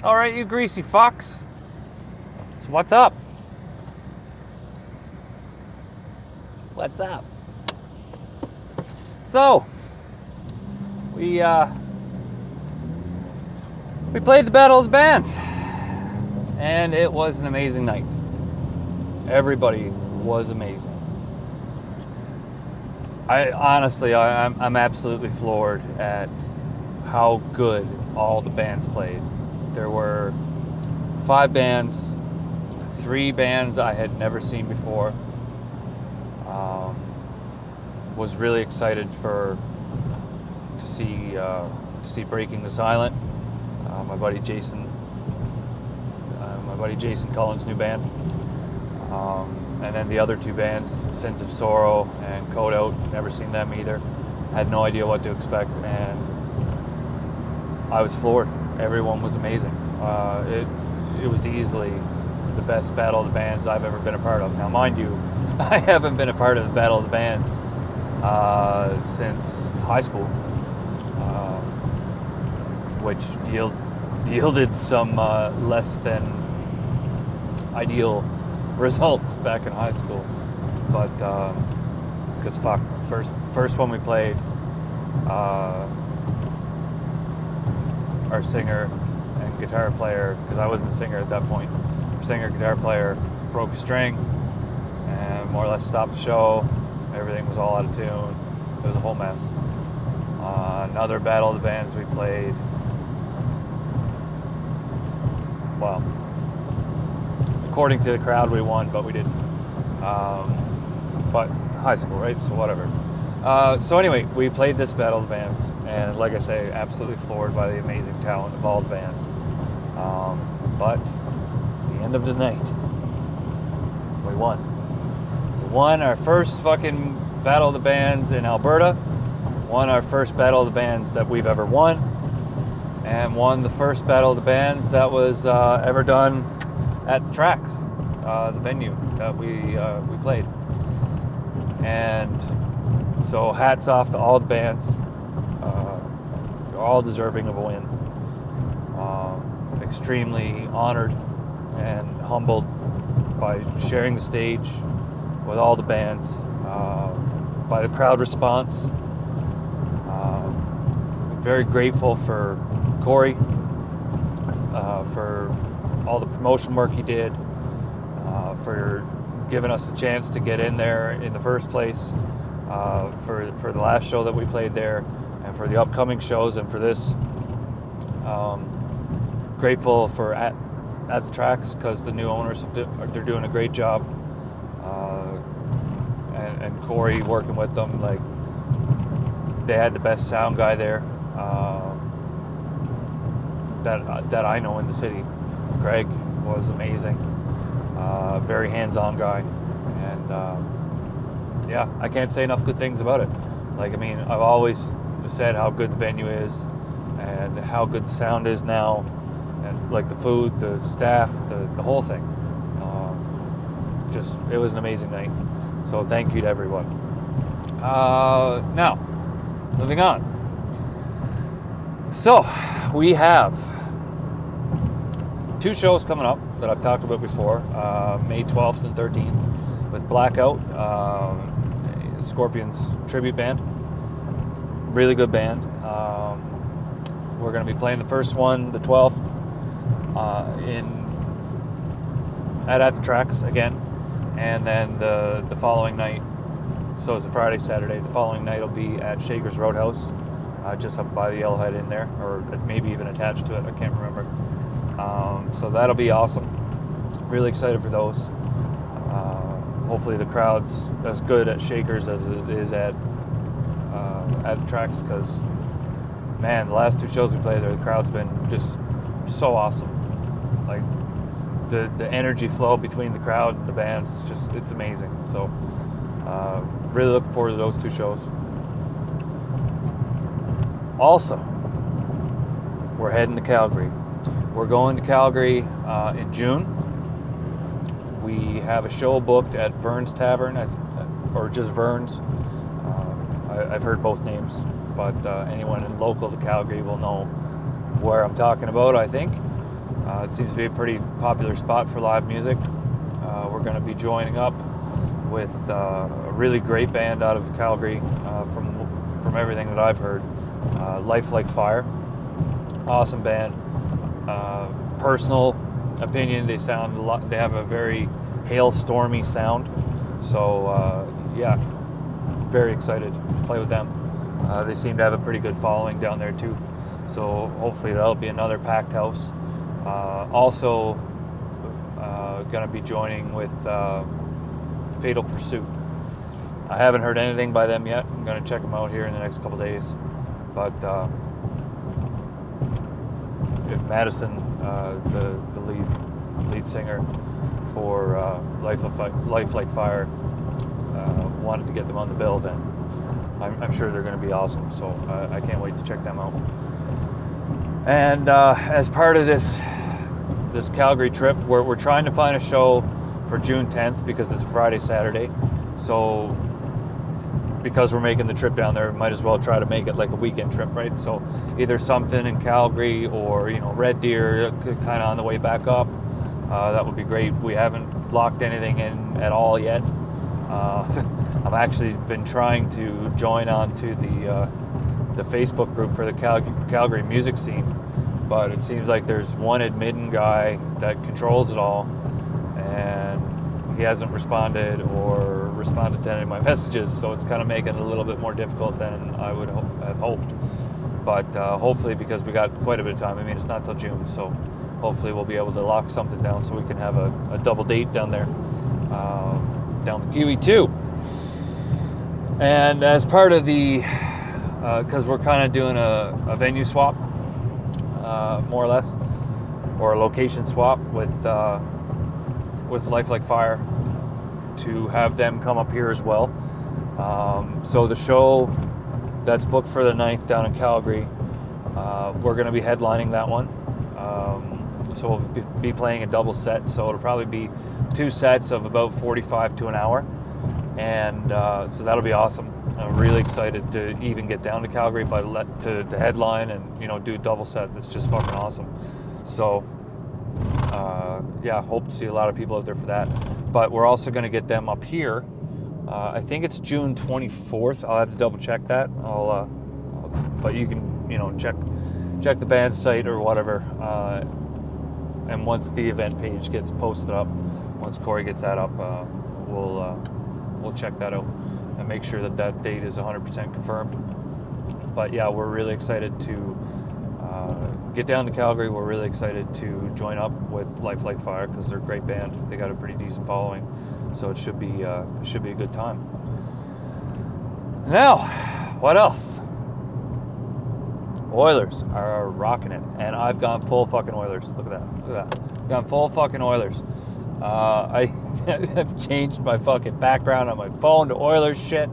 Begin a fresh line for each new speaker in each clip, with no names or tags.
All right, you greasy fucks. So what's up? What's up? So, we played the Battle of the Bands, and it was an amazing night. Everybody was amazing. I'm absolutely floored at how good all the bands played. There were 5 bands, 3 bands I had never seen before. Was really excited to see Breaking the Silent. My buddy Jason Cullen's new band. And then the other 2 bands, Sins of Sorrow and Code Out, never seen them either. Had no idea what to expect, and I was floored. Everyone was amazing. It was easily the best Battle of the Bands I've ever been a part of. Now, mind you, I haven't been a part of the Battle of the Bands since high school, which yielded some less than ideal results back in high school. But because first one we played, our singer and guitar player, because I wasn't a singer at that point, our singer guitar player broke a string and more or less stopped the show. Everything was all out of tune. It was a whole mess. Another Battle of the Bands we played, well, according to the crowd we won, but we didn't. But high school, right? So whatever. So anyway, we played this Battle of the Bands, and like I say, absolutely floored by the amazing talent of all the bands. But at the end of the night, we won. We won our first fucking Battle of the Bands in Alberta, won our first Battle of the Bands that we've ever won, and won the first Battle of the Bands that was ever done at the Tracks, the venue that we played. And so hats off to all the bands. They're all deserving of a win. Extremely honored and humbled by sharing the stage with all the bands, by the crowd response. Very grateful for Corey, for all the promotion work he did, for giving us a chance to get in there in the first place, for the last show that we played there, and for the upcoming shows, and for this. Grateful for at the Tracks, because the new owners they're doing a great job, and Corey working with them, like, they had the best sound guy there that I know in the city. Greg was amazing, very hands-on guy, and yeah, I can't say enough good things about it. Like, I mean, I've always said how good the venue is and how good the sound is now, and like the food, the staff, the whole thing. Just, it was an amazing night. So thank you to everyone. Now, moving on. So, we have 2 shows coming up that I've talked about before, May 12th and 13th, with Blackout, Scorpions tribute band. Really good band. We're going to be playing the first one, the 12th, at the Tracks again, and then the following night, so it's a Friday, Saturday, the following night will be at Shaker's Roadhouse, just up by the Yellowhead in there, or maybe even attached to it, I can't remember. So that'll be awesome. Really excited for those. Hopefully the crowd's as good at Shaker's as it is at the Tracks, because, man, the last 2 shows we played there, the crowd's been just so awesome. Like, the energy flow between the crowd and the bands, it's amazing. So really looking forward to those 2 shows. Also, we're heading to Calgary. We're going to Calgary in June. We have a show booked at Vern's Tavern, or just Vern's. I've heard both names, but anyone local to Calgary will know where I'm talking about, I think. It seems to be a pretty popular spot for live music. We're going to be joining up with a really great band out of Calgary, from everything that I've heard. Life Like Fire, awesome band. Personal opinion, they sound a lot. They have a very hailstormy sound. So yeah, very excited to play with them. They seem to have a pretty good following down there too. So hopefully that'll be another packed house. Also, going to be joining with Fatal Pursuit. I haven't heard anything by them yet. I'm going to check them out here in the next couple days. But if Madison, the lead singer for Life Like Fire, wanted to get them on the bill, then I'm sure they're going to be awesome. So I can't wait to check them out. And as part of this Calgary trip, we're trying to find a show for June 10th because it's a Friday, Saturday. So because we're making the trip down there, we might as well try to make it like a weekend trip, right? So either something in Calgary or, Red Deer, kind of on the way back up. That would be great. We haven't locked anything in at all yet. I've actually been trying to join on to the Facebook group for the Calgary music scene, but it seems like there's one admin guy that controls it all, and he hasn't responded to any of my messages, so it's kind of making it a little bit more difficult than I would have hoped. But hopefully, because we got quite a bit of time, it's not till June, so hopefully we'll be able to lock something down so we can have a double date down there, down the QE2. And as part of the, because we're kind of doing a venue swap, more or less, or a location swap with Life Like Fire, to have them come up here as well. So the show that's booked for the 9th down in Calgary, we're going to be headlining that one. So we'll be playing a double set, so it'll probably be 2 sets of about 45 to an hour. And so that'll be awesome. I'm really excited to even get down to Calgary to headline and do a double set. That's just fucking awesome. So yeah, hope to see a lot of people out there for that. But we're also going to get them up here. I think it's June 24th. I'll have to double check that. But you can check the band site or whatever. And once the event page gets posted up, once Corey gets that up, we'll check that out and make sure that date is 100% confirmed. But yeah, we're really excited to get down to Calgary. We're really excited to join up with Life Like Fire because they're a great band. They got a pretty decent following, so it should be a good time. Now, what else? Oilers are rocking it, and I've gone full fucking Oilers. Look at that. I've gone full fucking Oilers. I have changed my fucking background on my phone to Oilers shit.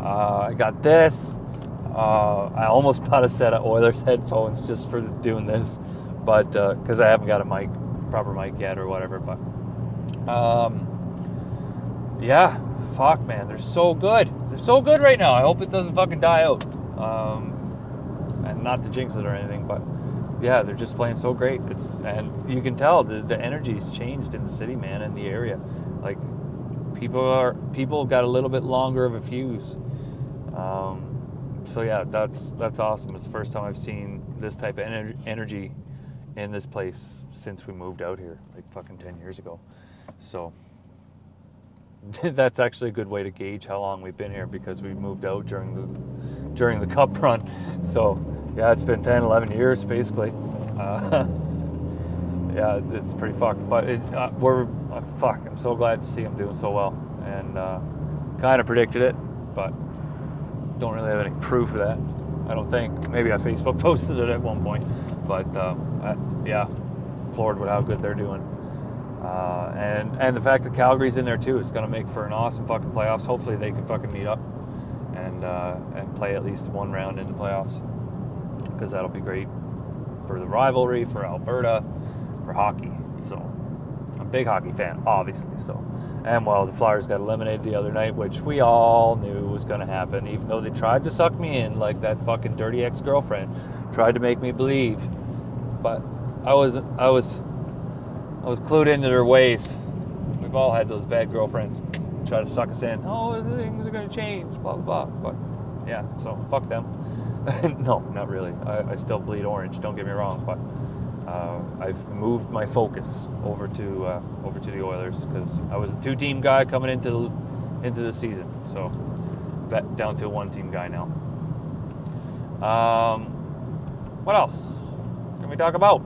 I got this. I almost bought a set of Oilers headphones just for doing this, but because I haven't got a proper mic yet or whatever. But yeah, fuck, man, they're so good. They're so good right now. I hope it doesn't fucking die out. And not to jinx it or anything, but yeah, they're just playing so great. And you can tell the energy's changed in the city, man, in the area. Like people got a little bit longer of a fuse. So yeah, that's awesome. It's the first time I've seen this type of energy in this place since we moved out here, like fucking 10 years ago. So that's actually a good way to gauge how long we've been here, because we moved out during the cup run. So yeah, it's been 10, 11 years basically. Yeah, it's pretty fucked. But I'm so glad to see them doing so well, and kind of predicted it, but don't really have any proof of that, I don't think. Maybe I Facebook posted it at one point, but yeah, floored with how good they're doing. And the fact that Calgary's in there too is going to make for an awesome fucking playoffs. Hopefully they can fucking meet up and play at least one round in the playoffs, because that'll be great for the rivalry, for Alberta, for hockey. So I'm a big hockey fan, obviously. So, and well, the Flyers got eliminated the other night, which we all knew was going to happen, even though they tried to suck me in like that fucking dirty ex-girlfriend tried to make me believe. But I was clued into their ways. We've all had those bad girlfriends try to suck us in. Oh, things are gonna change, blah blah blah. But yeah, so fuck them. No, not really. I still bleed orange. Don't get me wrong, but I've moved my focus over to the Oilers because I was a 2-team guy coming into the season. So down to a 1-team guy now. What else can we talk about?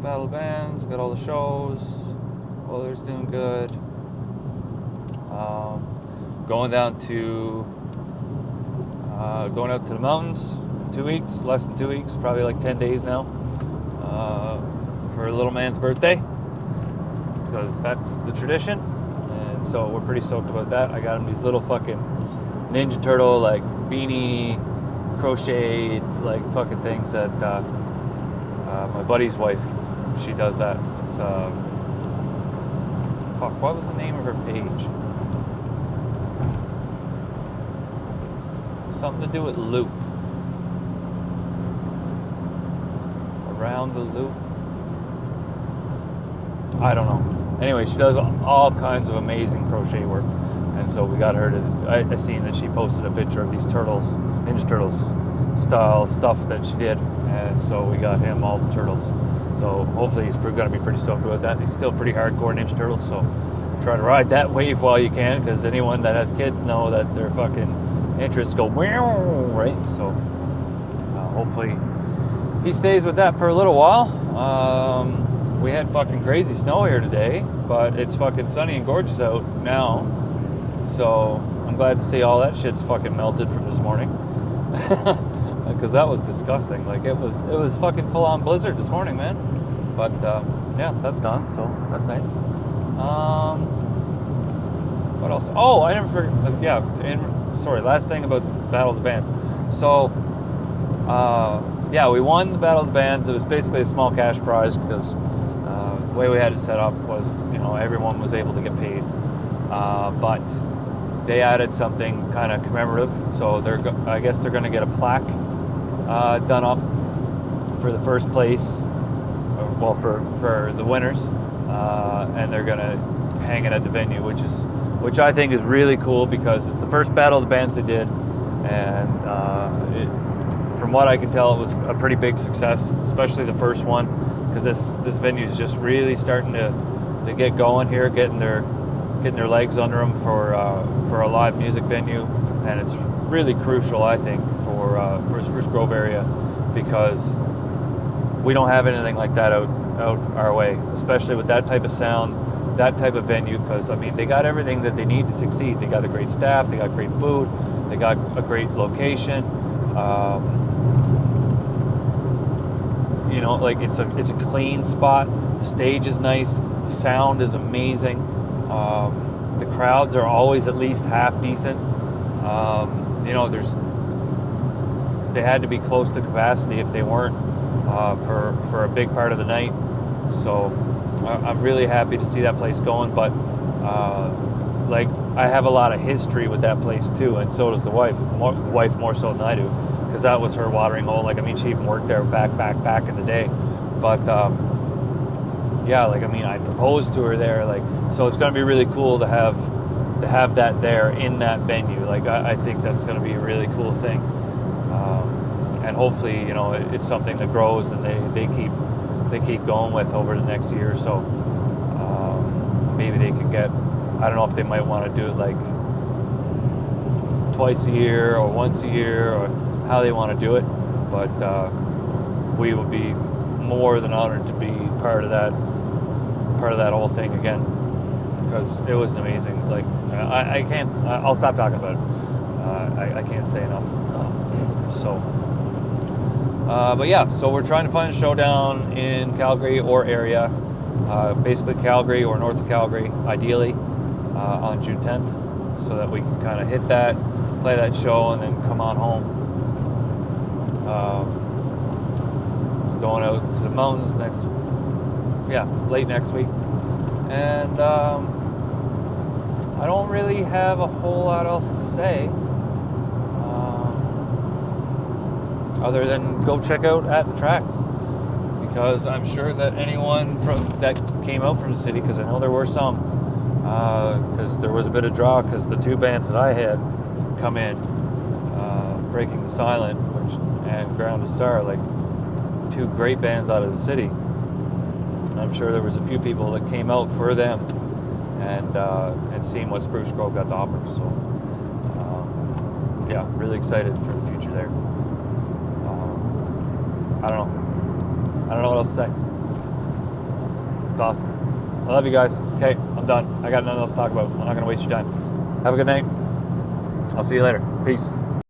Battle Bands, got all the shows. Oilers doing good. Going out to the mountains in 2 weeks, less than 2 weeks, probably like 10 days now, for a little man's birthday, because that's the tradition, and so we're pretty stoked about that. I got him these little fucking Ninja Turtle like beanie, crocheted like fucking things that my buddy's wife, she does that. It's what was the name of her page? Something to do with loop. Around the loop. I don't know. Anyway, she does all kinds of amazing crochet work. And so we got her to, I seen that she posted a picture of these turtles, Ninja Turtles style stuff that she did. And so we got him all the turtles. So hopefully he's going to be pretty stoked with that. He's still pretty hardcore Ninja Turtles, so try to ride that wave while you can, because anyone that has kids know that their fucking interests go right. So hopefully he stays with that for a little while. We had fucking crazy snow here today, but it's fucking sunny and gorgeous out now. So I'm glad to see all that shit's fucking melted from this morning. Because that was disgusting. Like it was fucking full on blizzard this morning, man. But yeah, that's gone, so that's nice. What else? Oh, I never forgot. Yeah, sorry. Last thing about the Battle of the Bands. So yeah, we won the Battle of the Bands. It was basically a small cash prize because the way we had it set up was, everyone was able to get paid, but they added something kind of commemorative. So I guess they're going to get a plaque done up for the first place, well, for the winners, and they're going to hang it at the venue, which I think is really cool because it's the first Battle of the Bands they did, and from what I can tell, it was a pretty big success, especially the first one, because this venue is just really starting to get going here, getting their legs under them for a live music venue, and it's really crucial, I think, for Spruce Grove area, because we don't have anything like that out our way, especially with that type of sound, that type of venue, because they got everything that they need to succeed. They got a great staff, they got great food, they got a great location. Like it's a clean spot. The stage is nice. The sound is amazing. The crowds are always at least half decent. They had to be close to capacity if they weren't for a big part of the night. So I'm really happy to see that place going. But I have a lot of history with that place too, and so does the wife. The wife more so than I do, because that was her watering hole. She even worked there back in the day. But yeah, I proposed to her there. So it's going to be really cool to have that there in that venue. I think that's going to be a really cool thing. And hopefully, it's something that grows and they keep going with over the next year or so. Maybe they can get, I don't know if they might want to do it twice a year or once a year, or how they want to do it. But we would be more than honored to be part of that whole thing again, because it was amazing. I'll stop talking about it. I can't say enough. But yeah, so we're trying to find a showdown in Calgary or area, basically Calgary or north of Calgary, ideally, on June 10th, so that we can kind of hit that, play that show, and then come on home. Going out to the mountains late next week. And I don't really have a whole lot else to say. other than go check out At the Tracks, because I'm sure that anyone that came out from the city, because I know there were some, because there was a bit of draw, because the two bands that I had come in, Breaking the Silent and Ground to Star, like two great bands out of the city. I'm sure there was a few people that came out for them and seen what Spruce Grove got to offer. So yeah, really excited for the future there. I don't know what else to say. It's awesome. I love you guys. Okay, I'm done. I got nothing else to talk about. I'm not going to waste your time. Have a good night. I'll see you later. Peace.